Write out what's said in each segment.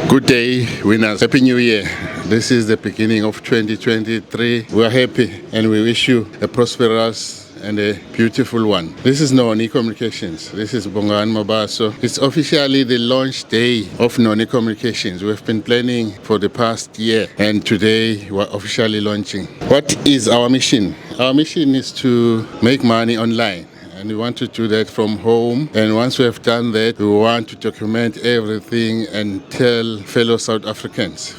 Good day, winners. Happy New Year. This is the beginning of 2023. We are happy and we wish you a prosperous and a beautiful one. This is Noni Communications. This is Bongan Mabaso. It's officially the launch day of Noni Communications. We've been planning for the past year and today we're officially launching. What is our mission? Our mission is to make money online. And we want to do that from home. And once we have done that, we want to document everything and tell fellow South Africans,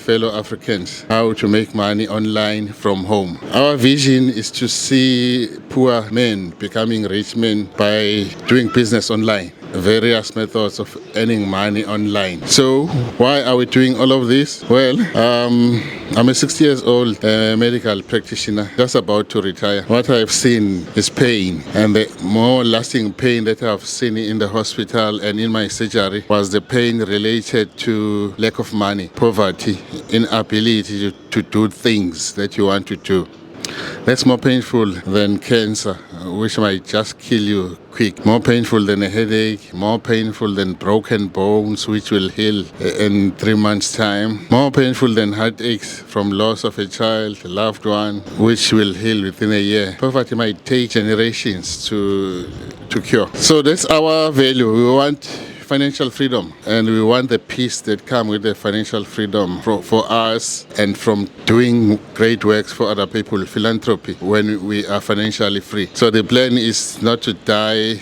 how to make money online from home. Our vision is to see poor men becoming rich men by doing business online. Various methods of earning money online. So why are we doing all of this? Well, I'm a 60 years old medical practitioner just about to retire. What I've seen is pain, and the more lasting pain that I've seen in the hospital and in my surgery was the pain related to lack of money, poverty, inability to do things that you want to do. That's more painful than cancer, which might just kill you quick. More painful than a headache, more painful than broken bones, which will heal in 3 months' time. More painful than heartaches from loss of a child, a loved one, which will heal within a year. Poverty might take generations to cure. So that's our value. We want financial freedom, and we want the peace that comes with the financial freedom for us and from doing great works for other people, philanthropy, when we are financially free. So the plan is not to die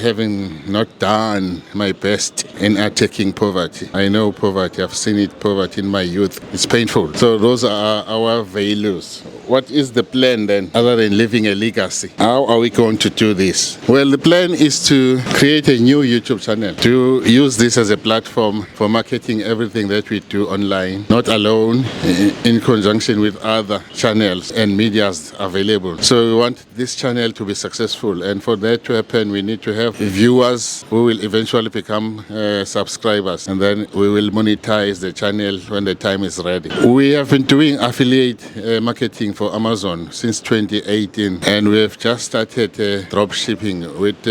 having not done my best in attacking poverty. I know poverty, I've seen it, poverty in my youth. It's painful. So those are our values. What is the plan then, other than leaving a legacy? How are we going to do this? Well, the plan is to create a new YouTube channel, to use this as a platform for marketing everything that we do online, not alone, in conjunction with other channels and medias available. So we want this channel to be successful, and for that to happen, we need to have viewers who will eventually become subscribers, and then we will monetize the channel when the time is ready. We have been doing affiliate marketing for Amazon since 2018, and we have just started drop shipping with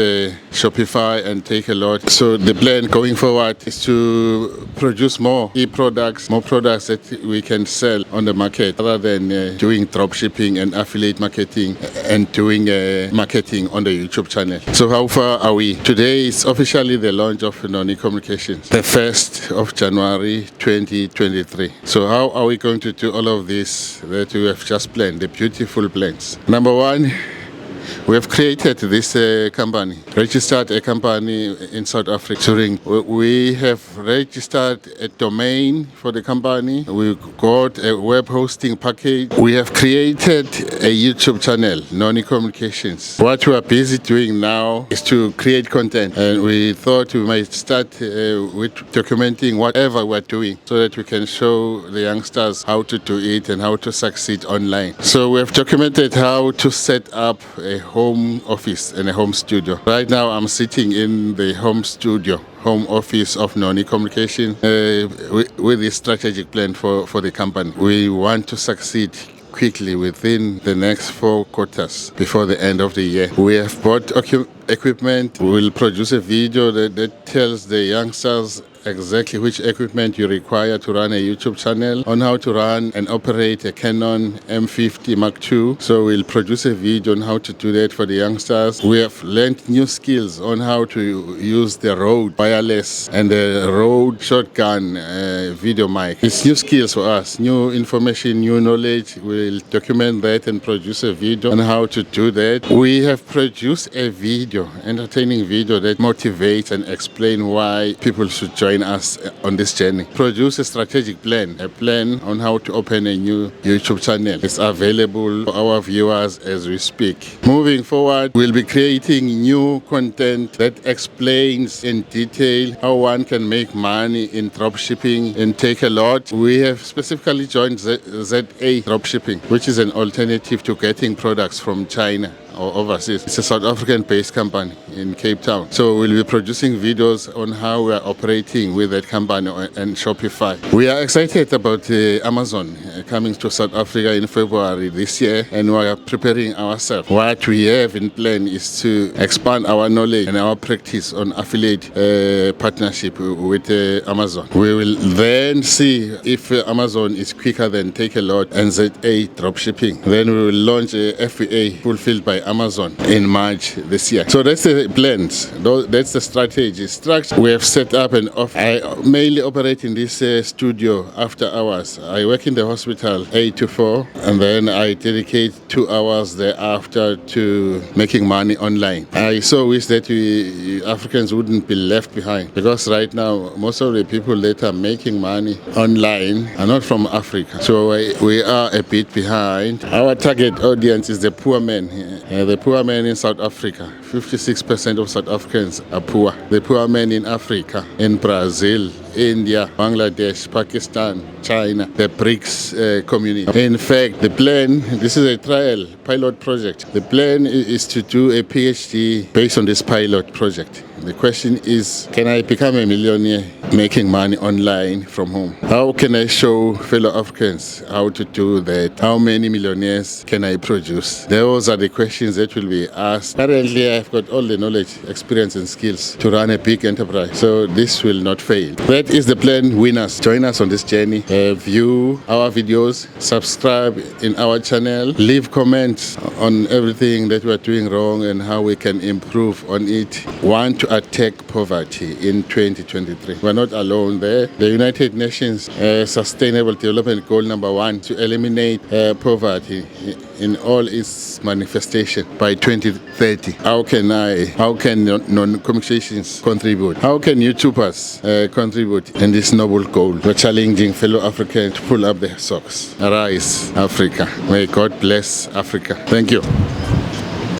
Shopify and Take a Lot. So the plan going forward is to produce more e-products, more products that we can sell on the market, rather than doing drop shipping and affiliate marketing and doing marketing on the YouTube channel. So how far are we? Today is officially the launch of Noni Communications, the 1st of January 2023. So how are we going to do all of this that we have just planned, the beautiful plans? Number one, we have created this company, registered a company in South Africa. We have registered a domain for the company. We got a web hosting package. We have created a YouTube channel, Noni Communications. What we are busy doing now is to create content, and we thought we might start with documenting whatever we're doing so that we can show the youngsters how to do it and how to succeed online. So we have documented how to set up a home office and a home studio. Right now I'm sitting in the home office of Noni Communications with this strategic plan for the company. We want to succeed quickly within the next 4 quarters before the end of the year. We have bought equipment. We will produce a video that tells the youngsters exactly which equipment you require to run a YouTube channel, on how to run and operate a Canon M50 Mark II. So we'll produce a video on how to do that for the youngsters. We have learned new skills on how to use the Rode wireless and the Rode shotgun video mic. It's new skills for us, new information, new knowledge. We'll document that and produce a video on how to do that. We have produced a video, entertaining video that motivates and explains why people should join us on this journey. Produce a strategic plan, a plan on how to open a new YouTube channel. It's available for our viewers as we speak. Moving forward, we'll be creating new content that explains in detail how one can make money in dropshipping and Take a Lot. We have specifically joined ZA Dropshipping, which is an alternative to getting products from China or overseas. It's a South African-based company in Cape Town. So we'll be producing videos on how we are operating with that company and Shopify. We are excited about Amazon. coming to South Africa in February this year, and we are preparing ourselves. What we have in plan is to expand our knowledge and our practice on affiliate partnership with Amazon. We will then see if Amazon is quicker than Take a Lot and ZA dropshipping. Then we will launch a FBA fulfilled by Amazon in March this year. So that's the plans. That's the strategy. Structure we have set up, and I mainly operate in this studio after hours. I work in the hospital 8 to 4, and then I dedicate 2 hours thereafter to making money online. I so wish that we Africans wouldn't be left behind, because right now most of the people that are making money online are not from Africa. So we are a bit behind. Our target audience is the poor men. The poor men in South Africa. 56% of South Africans are poor. The poor men in Africa, in Brazil, India, Bangladesh, Pakistan, China, the BRICS community. In fact, the plan, this is a trial pilot project. The plan is to do a PhD based on this pilot project. The question is, can I become a millionaire making money online from home? How can I show fellow Africans how to do that? How many millionaires can I produce? Those are the questions that will be asked. Currently, I've got all the knowledge, experience, and skills to run a big enterprise. So this will not fail. That is the plan. Winners, join us on this journey. View our videos, subscribe in our channel, leave comments on everything that we are doing wrong and how we can improve on it. Want to attack poverty in 2023. We're not alone there. The United Nations Sustainable Development Goal number 1 to eliminate poverty in all its manifestation by 2030. How can Noni Communications contribute? How can YouTubers contribute in this noble goal? We're challenging fellow Africans to pull up their socks. Arise, Africa. May God bless Africa. Thank you.